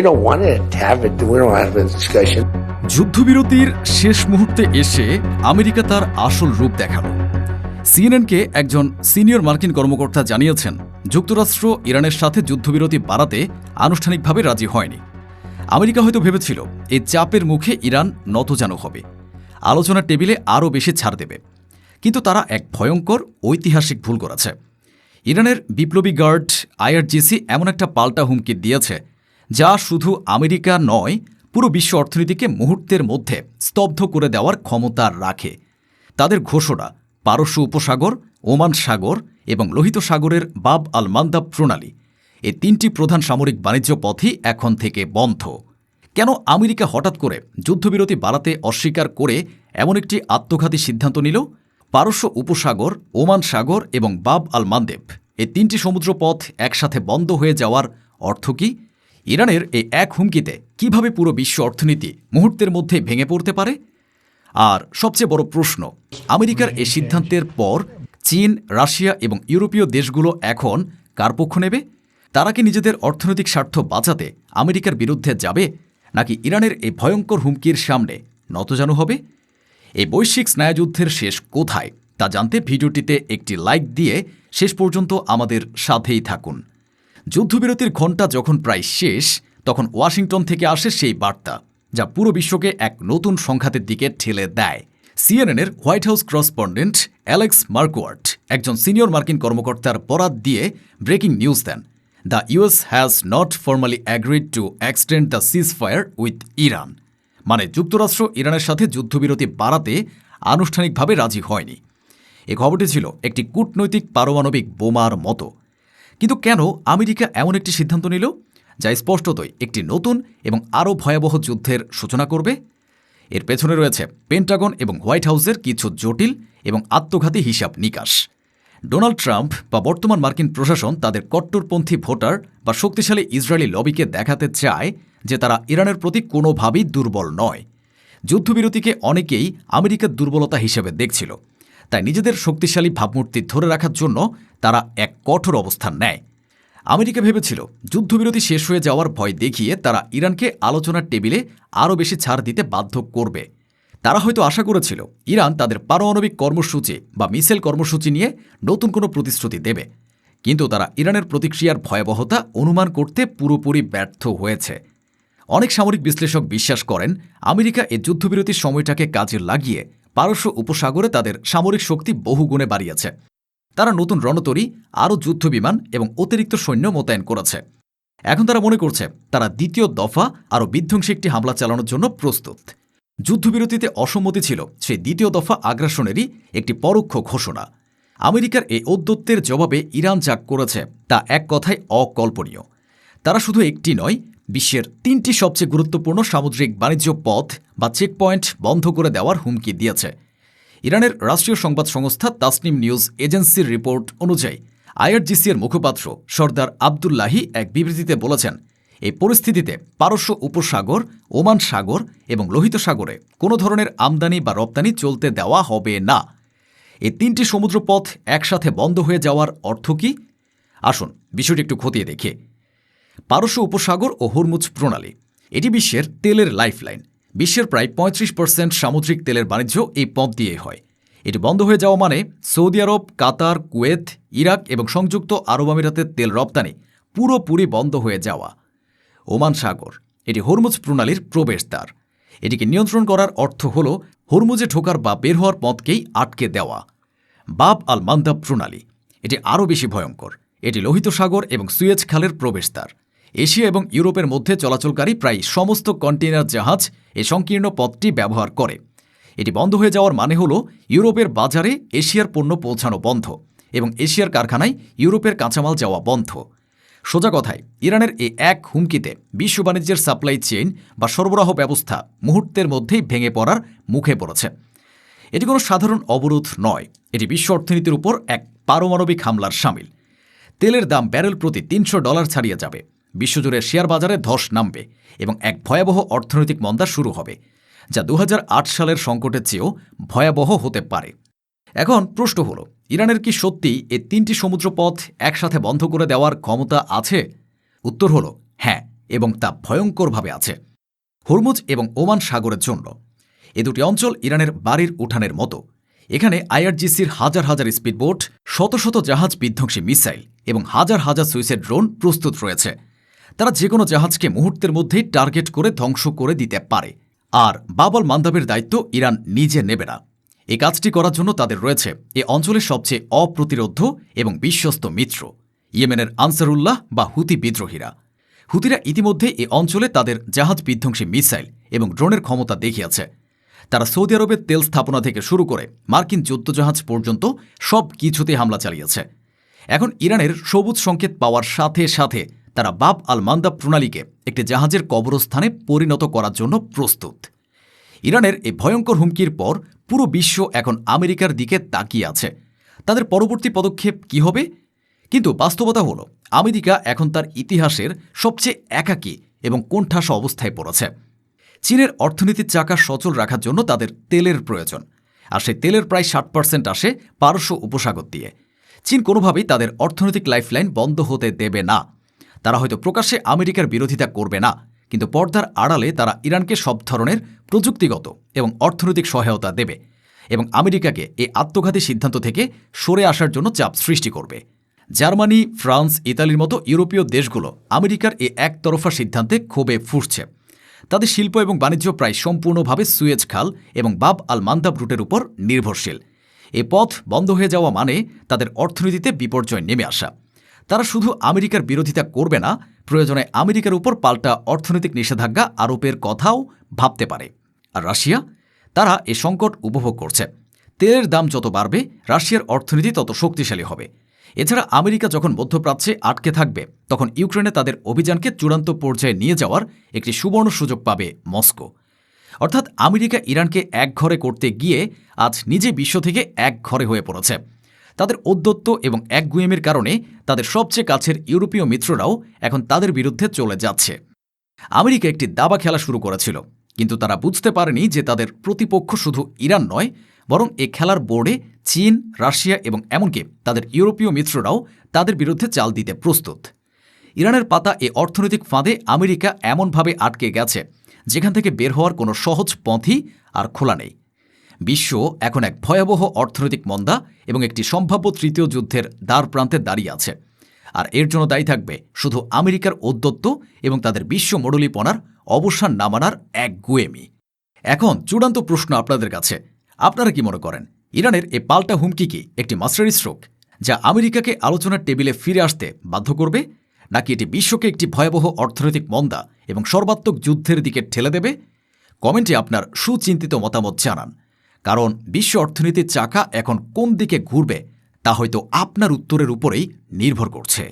We don't want to have it. We don't have a discussion. যুদ্ধবিরতির শেষ মুহূর্তে এসে আমেরিকা তার আসল রূপ দেখালো। সিএনএনকে একজন সিনিয়র মার্কিন কর্মকর্তা জানিয়েছেন, যুক্তরাষ্ট্র ইরানের সাথে যুদ্ধবিরতি বাড়াতে আনুষ্ঠানিকভাবে রাজি হয়নি। আমেরিকা হয়তো ভেবেছিল এই চাপের মুখে ইরান নতজানু হবে, আলোচনার টেবিলে আরও বেশি ছাড় দেবে। কিন্তু তারা এক ভয়ঙ্কর ঐতিহাসিক ভুল করেছে। ইরানের বিপ্লবী গার্ড আইআরজিসি এমন একটা পাল্টা হুমকি দিয়েছে, যা শুধু আমেরিকা নয়, পুরো বিশ্ব অর্থনীতিকে মুহূর্তের মধ্যে স্তব্ধ করে দেওয়ার ক্ষমতা রাখে। তাদের ঘোষণা, পারস্য উপসাগর, ওমান সাগর এবং লোহিত সাগরের বাব আল মান্দাব প্রণালী, এই তিনটি প্রধান সামরিক বাণিজ্য পথই এখন থেকে বন্ধ। কেন আমেরিকা হঠাৎ করে যুদ্ধবিরতি বাড়াতে অস্বীকার করে এমন একটি আত্মঘাতী সিদ্ধান্ত নিল? পারস্য উপসাগর, ওমান সাগর এবং বাব আল মান্দেব, এই তিনটি সমুদ্রপথ একসাথে বন্ধ হয়ে যাওয়ার অর্থ কি? ইরানের এই এক হুমকিতে কিভাবে পুরো বিশ্ব অর্থনীতি মুহূর্তের মধ্যে ভেঙে পড়তে পারে? আর সবচেয়ে বড় প্রশ্ন, আমেরিকার এই সিদ্ধান্তের পর চীন, রাশিয়া এবং ইউরোপীয় দেশগুলো এখন কার পক্ষ নেবে? তারা কি নিজেদের অর্থনৈতিক স্বার্থ বাঁচাতে আমেরিকার বিরুদ্ধে যাবে, নাকি ইরানের এই ভয়ঙ্কর হুমকির সামনে নতজানু হবে? এই বৈশ্বিক স্নায়ুযুদ্ধের শেষ কোথায় তা জানতে ভিডিওটিতে একটি লাইক দিয়ে শেষ পর্যন্ত আমাদের সাথেই থাকুন। যুদ্ধবিরতির ঘণ্টা যখন প্রায় শেষ, তখন ওয়াশিংটন থেকে আসে সেই বার্তা, যা পুরো বিশ্বকে এক নতুন সংঘাতের দিকে ঠেলে দেয়। সিএনএনের White House correspondent Alex Marquardt একজন সিনিয়র মার্কিন কর্মকর্তার বরাত দিয়ে ব্রেকিং নিউজ দেন, the US has not formally agreed to extend the cease fire with Iran. মানে যুক্তরাষ্ট্র ইরানের সাথে যুদ্ধবিরতি বাড়াতে আনুষ্ঠানিকভাবে রাজি হয়নি। এই খবরটি ছিল একটি কূটনৈতিক পারমাণবিক বোমার মতো। কিন্তু কেন আমেরিকা এমন একটি সিদ্ধান্ত নিল, যা স্পষ্টতই একটি নতুন এবং আরও ভয়াবহ যুদ্ধের সূচনা করবে? এর পেছনে রয়েছে পেন্টাগন এবং হোয়াইট হাউসের কিছু জটিল এবং আত্মঘাতী হিসাব নিকাশ। ডোনাল্ড ট্রাম্প বা বর্তমান মার্কিন প্রশাসন তাদের কট্টরপন্থী ভোটার বা শক্তিশালী ইসরায়েলি লবিকে দেখাতে চায় যে তারা ইরানের প্রতি কোনোভাবেই দুর্বল নয়। যুদ্ধবিরতিকে অনেকেই আমেরিকার দুর্বলতা হিসেবে দেখছিল, তাই নিজেদের শক্তিশালী ভাবমূর্তি ধরে রাখার জন্য তারা এক কঠোর অবস্থান নেয়। আমেরিকা ভেবেছিল যুদ্ধবিরতি শেষ হয়ে যাওয়ার ভয় দেখিয়ে তারা ইরানকে আলোচনার টেবিলে আরও বেশি ছাড় দিতে বাধ্য করবে। তারা হয়তো আশা করেছিল ইরান তাদের পারমাণবিক কর্মসূচি বা মিসাইল কর্মসূচি নিয়ে নতুন কোনো প্রতিশ্রুতি দেবে, কিন্তু তারা ইরানের প্রতিক্রিয়ার ভয়াবহতা অনুমান করতে পুরোপুরি ব্যর্থ হয়েছে। অনেক সামরিক বিশ্লেষক বিশ্বাস করেন আমেরিকা এই যুদ্ধবিরতির সময়টাকে কাজে লাগিয়ে পারস্য উপসাগরে তাদের সামরিক শক্তি বহুগুণে বাড়িয়েছে। তারা নতুন রণতরী, আরও যুদ্ধবিমান এবং অতিরিক্ত সৈন্য মোতায়েন করেছে। এখন তারা মনে করছে তারা দ্বিতীয় দফা আরও বিধ্বংসী একটি হামলা চালানোর জন্য প্রস্তুত। যুদ্ধবিরতিতে অসম্মতি ছিল সেই দ্বিতীয় দফা আগ্রাসনেরই একটি পরোক্ষ ঘোষণা। আমেরিকার এই ঔদ্ধত্যের জবাবে ইরান যা করেছে তা এক কথায় অকল্পনীয়। তারা শুধু একটি নয়, বিশ্বের তিনটি সবচেয়ে গুরুত্বপূর্ণ সামুদ্রিক বাণিজ্য পথ বা চেকপয়েন্ট বন্ধ করে দেওয়ার হুমকি দিয়েছে। ইরানের রাষ্ট্রীয় সংবাদ সংস্থা তাসনিম নিউজ এজেন্সির রিপোর্ট অনুযায়ী আইআরজিসির মুখপাত্র সর্দার আবদুল্লাহি এক বিবৃতিতে বলেছেন, এই পরিস্থিতিতে পারস্য উপসাগর, ওমান সাগর এবং লোহিত সাগরে কোনো ধরনের আমদানি বা রপ্তানি চলতে দেওয়া হবে না। এই তিনটি সমুদ্রপথ একসাথে বন্ধ হয়ে যাওয়ার অর্থ কী? আসুন বিষয়টি একটু খতিয়ে দেখি। পারস্য উপসাগর ও হরমুজ প্রণালী, এটি বিশ্বের তেলের লাইফলাইন। বিশ্বের প্রায় 35% সামুদ্রিক তেলের বাণিজ্য এই পথ দিয়ে হয়। এটি বন্ধ হয়ে যাওয়া মানে সৌদি আরব, কাতার, কুয়েত, ইরাক এবং সংযুক্ত আরব আমিরাতের তেল রপ্তানি পুরোপুরি বন্ধ হয়ে যাওয়া। ওমান সাগর, এটি হরমুজ প্রণালীর প্রবেশদ্বার। এটিকে নিয়ন্ত্রণ করার অর্থ হল হরমুজে ঢোকার বা বের হওয়ার পথকেই আটকে দেওয়া। বাব আল মান্দাব প্রণালী, এটি আরও বেশি ভয়ঙ্কর। এটি লোহিত সাগর এবং সুয়েজ খালের প্রবেশদ্বার। এশিয়া এবং ইউরোপের মধ্যে চলাচলকারী প্রায় সমস্ত কন্টেইনার জাহাজ এই সংকীর্ণ পথটি ব্যবহার করে। এটি বন্ধ হয়ে যাওয়ার মানে হল ইউরোপের বাজারে এশিয়ার পণ্য পৌঁছানো বন্ধ এবং এশিয়ার কারখানায় ইউরোপের কাঁচামাল যাওয়া বন্ধ। সোজা কথায়, ইরানের এই এক হুমকিতে বিশ্ব বাণিজ্যের সাপ্লাই চেইন বা সরবরাহ ব্যবস্থা মুহূর্তের মধ্যেই ভেঙে পড়ার মুখে পড়েছে। এটি কোনো সাধারণ অবরোধ নয়, এটি বিশ্ব অর্থনীতির উপর এক পারমাণবিক হামলার শামিল। তেলের দাম ব্যারেল প্রতি $300 ছাড়িয়ে যাবে, বিশ্বজুড়ে শেয়ার বাজারে ধস নামবে এবং এক ভয়াবহ অর্থনৈতিক মন্দা শুরু হবে, যা 2008 সালের সংকটের চেয়েও ভয়াবহ হতে পারে। এখন প্রশ্ন হল, ইরানের কি সত্যিই এই তিনটি সমুদ্রপথ একসাথে বন্ধ করে দেওয়ার ক্ষমতা আছে? উত্তর হল হ্যাঁ, এবং তা ভয়ঙ্করভাবে আছে হরমুজ এবং ওমান সাগরের জন্য। এ দুটি অঞ্চল ইরানের বাড়ির উঠানের মতো। এখানে আইআরজিসির হাজার হাজার স্পিডবোট, শত শত জাহাজ বিধ্বংসী মিসাইল এবং হাজার হাজার সুইসাইড ড্রোন প্রস্তুত রয়েছে। তারা যে কোনো জাহাজকে মুহূর্তের মধ্যেই টার্গেট করে ধ্বংস করে দিতে পারে। আর বাব আল মান্দাবের দায়িত্ব ইরান নিজে নেবে না। এই কাজটি করার জন্য তাদের রয়েছে এ অঞ্চলের সবচেয়ে অপ্রতিরোধ্য এবং বিশ্বস্ত মিত্র ইয়েমেনের আনসারুল্লাহ বা হুতি বিদ্রোহীরা। হুতিরা ইতিমধ্যে এ অঞ্চলে তাদের জাহাজ বিধ্বংসী মিসাইল এবং ড্রোনের ক্ষমতা দেখিয়েছে। তারা সৌদি আরবের তেল স্থাপনা থেকে শুরু করে মার্কিন যুদ্ধজাহাজ পর্যন্ত সব কিছুতে হামলা চালিয়েছে। এখন ইরানের সবুজ সংকেত পাওয়ার সাথে সাথে তারা বাব আল মান্দাব প্রণালীকে একটি জাহাজের কবরস্থানে পরিণত করার জন্য প্রস্তুত। ইরানের এই ভয়ঙ্কর হুমকির পর পুরো বিশ্ব এখন আমেরিকার দিকে তাকিয়ে আছে। তাদের পরবর্তী পদক্ষেপ কী হবে? কিন্তু বাস্তবতা হল আমেরিকা এখন তার ইতিহাসের সবচেয়ে একাকী এবং কোণঠাসা অবস্থায় পড়েছে। চীনের অর্থনীতির চাকা সচল রাখার জন্য তাদের তেলের প্রয়োজন, আর সেই তেলের প্রায় 60% আসে পারস্য উপসাগর দিয়ে। চীন কোনোভাবেই তাদের অর্থনৈতিক লাইফলাইন বন্ধ হতে দেবে না। তারা হয়তো প্রকাশ্যে আমেরিকার বিরোধিতা করবে না, কিন্তু পর্দার আড়ালে তারা ইরানকে সব ধরনের প্রযুক্তিগত এবং অর্থনৈতিক সহায়তা দেবে এবং আমেরিকাকে এই আত্মঘাতী সিদ্ধান্ত থেকে সরে আসার জন্য চাপ সৃষ্টি করবে। জার্মানি, ফ্রান্স, ইতালির মতো ইউরোপীয় দেশগুলো আমেরিকার এই একতরফা সিদ্ধান্তে ক্ষোভে ফুঁসছে। তাদের শিল্প এবং বাণিজ্য প্রায় সম্পূর্ণভাবে সুয়েজ খাল এবং বাব আল মান্দাব রুটের উপর নির্ভরশীল। এ পথ বন্ধ হয়ে যাওয়া মানে তাদের অর্থনীতিতে বিপর্যয় নেমে আসা। তারা শুধু আমেরিকার বিরোধিতা করবে না, প্রয়োজনে আমেরিকার উপর পাল্টা অর্থনৈতিক নিষেধাজ্ঞা আরোপের কথাও ভাবতে পারে। আর রাশিয়া, তারা এ সংকট উপভোগ করছে। তেলের দাম যত বাড়বে, রাশিয়ার অর্থনীতি তত শক্তিশালী হবে। এছাড়া আমেরিকা যখন মধ্যপ্রাচ্যে আটকে থাকবে, তখন ইউক্রেনে তাদের অভিযানকে চূড়ান্ত পর্যায়ে নিয়ে যাওয়ার একটি সুবর্ণ সুযোগ পাবে মস্কো। অর্থাৎ আমেরিকা ইরানকে একঘরে করতে গিয়ে আজ নিজে বিশ্ব থেকে একঘরে হয়ে পড়েছে। তাদের ঔদ্ধত্য এবং একগুঁয়েমির কারণে তাদের সবচেয়ে কাছের ইউরোপীয় মিত্ররাও এখন তাদের বিরুদ্ধে চলে যাচ্ছে। আমেরিকা একটি দাবা খেলা শুরু করেছিল, কিন্তু তারা বুঝতে পারেনি যে তাদের প্রতিপক্ষ শুধু ইরান নয়, বরং এ খেলার বোর্ডে চীন, রাশিয়া এবং এমনকি তাদের ইউরোপীয় মিত্ররাও তাদের বিরুদ্ধে চাল দিতে প্রস্তুত। ইরানের পাতা এ অর্থনৈতিক ফাঁদে আমেরিকা এমনভাবে আটকে গেছে যেখান থেকে বের হওয়ার কোনো সহজ পথই আর খোলা নেই। বিশ্ব এখন এক ভয়াবহ অর্থনৈতিক মন্দা এবং একটি সম্ভাব্য তৃতীয় যুদ্ধের দ্বার প্রান্তে দাঁড়িয়ে আছে। আর এর জন্য দায়ী থাকবে শুধু আমেরিকার ঔদ্ধত্য এবং তাদের বিশ্ব মডলিপনার অবসান না মানার একগুঁয়েমি। এখন চূড়ান্ত প্রশ্ন আপনাদের কাছে, আপনারা কি মনে করেন ইরানের এ পাল্টা হুমকি কি একটি মাস্টার স্ট্রোক, যা আমেরিকাকে আলোচনার টেবিলে ফিরে আসতে বাধ্য করবে, নাকি এটি বিশ্বকে একটি ভয়াবহ অর্থনৈতিক মন্দা এবং সর্বাত্মক যুদ্ধের দিকে ঠেলে দেবে? কমেন্টে আপনার সুচিন্তিত মতামত জানান, কারণ বিশ্ব অর্থনীতির চাকা এখন কোন দিকে ঘুরবে তা হয়তো আপনার উত্তরের উপরেই নির্ভর করছে।